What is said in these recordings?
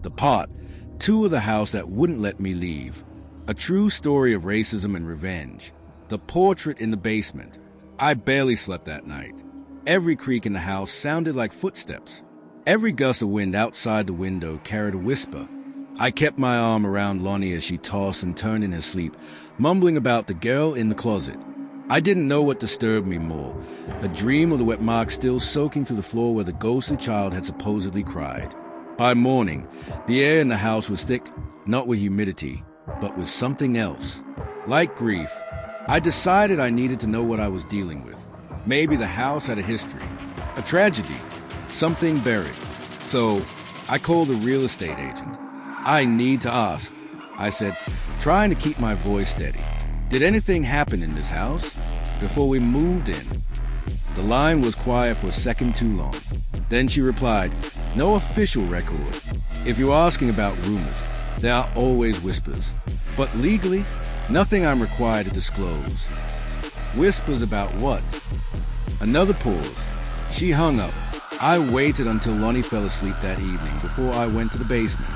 The pot, two of the house that wouldn't let me leave. A true story of racism and revenge. The portrait in the basement. I barely slept that night. Every creak in the house sounded like footsteps. Every gust of wind outside the window carried a whisper. I kept my arm around Lonnie as she tossed and turned in her sleep, mumbling about the girl in the closet. I didn't know what disturbed me more, a dream of the wet marks still soaking through the floor where the ghostly child had supposedly cried. By morning, the air in the house was thick, not with humidity, but with something else. Like grief, I decided I needed to know what I was dealing with. Maybe the house had a history, a tragedy, something buried. So I called a real estate agent. I need to ask, I said, trying to keep my voice steady. Did anything happen in this house before we moved in? The line was quiet for a second too long. Then she replied, no official record. If you're asking about rumors, there are always whispers. But legally, nothing I'm required to disclose. Whispers about what? Another pause. She hung up. I waited until Lonnie fell asleep that evening before I went to the basement.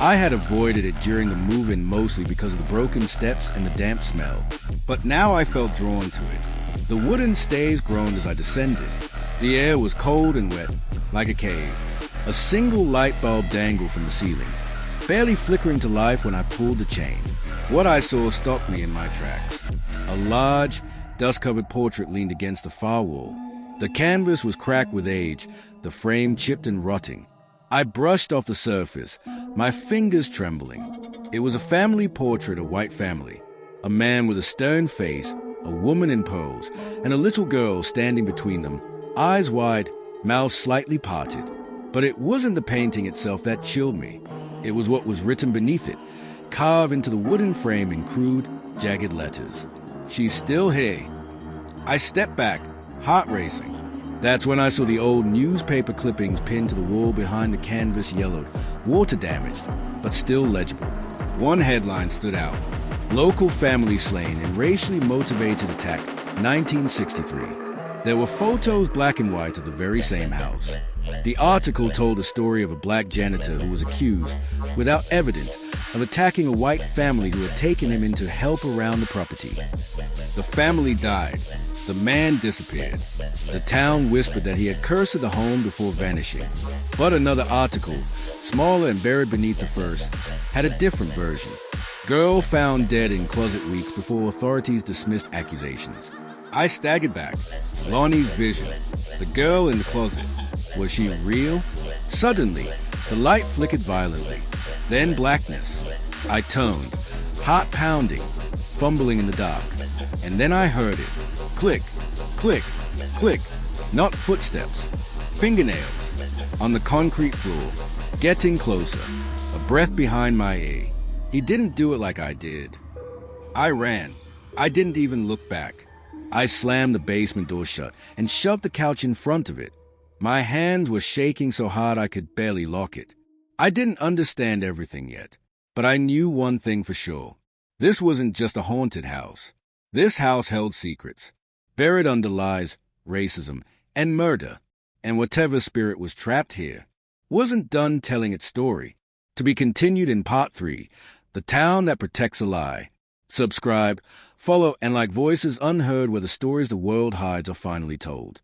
I had avoided it during the move-in mostly because of the broken steps and the damp smell. But now I felt drawn to it. The wooden stays groaned as I descended. The air was cold and wet, like a cave. A single light bulb dangled from the ceiling, barely flickering to life when I pulled the chain. What I saw stopped me in my tracks. A large, dust-covered portrait leaned against the far wall. The canvas was cracked with age, the frame chipped and rotting. I brushed off the surface, my fingers trembling. It was a family portrait, a white family. A man with a stern face, a woman in pose, and a little girl standing between them, eyes wide, mouth slightly parted. But it wasn't the painting itself that chilled me. It was what was written beneath it, carved into the wooden frame in crude, jagged letters. She's still here. I stepped back, heart racing. That's when I saw the old newspaper clippings pinned to the wall behind the canvas, yellowed, water damaged, but still legible. One headline stood out: Local family slain in racially motivated attack, 1963. There were photos, black and white, of the very same house. The article told the story of a black janitor who was accused, without evidence, of attacking a white family who had taken him in to help around the property. The family died. The man disappeared. The town whispered that he had cursed the home before vanishing. But another article, smaller and buried beneath the first, had a different version. Girl found dead in closet weeks before authorities dismissed accusations. I staggered back. Lonnie's vision. The girl in the closet. Was she real? Suddenly, the light flickered violently. Then blackness. I toned, heart pounding, fumbling in the dark. And then I heard it. Click, click, click. Not footsteps. Fingernails. On the concrete floor. Getting closer. A breath behind my ear. He didn't do it like I did. I ran. I didn't even look back. I slammed the basement door shut and shoved the couch in front of it. My hands were shaking so hard I could barely lock it. I didn't understand everything yet, but I knew one thing for sure. This wasn't just a haunted house. This house held secrets. Buried under lies, racism, and murder. And whatever spirit was trapped here wasn't done telling its story. To be continued in Part 3, The Town That Protects a Lie. Subscribe, follow, and like Voices Unheard, where the stories the world hides are finally told.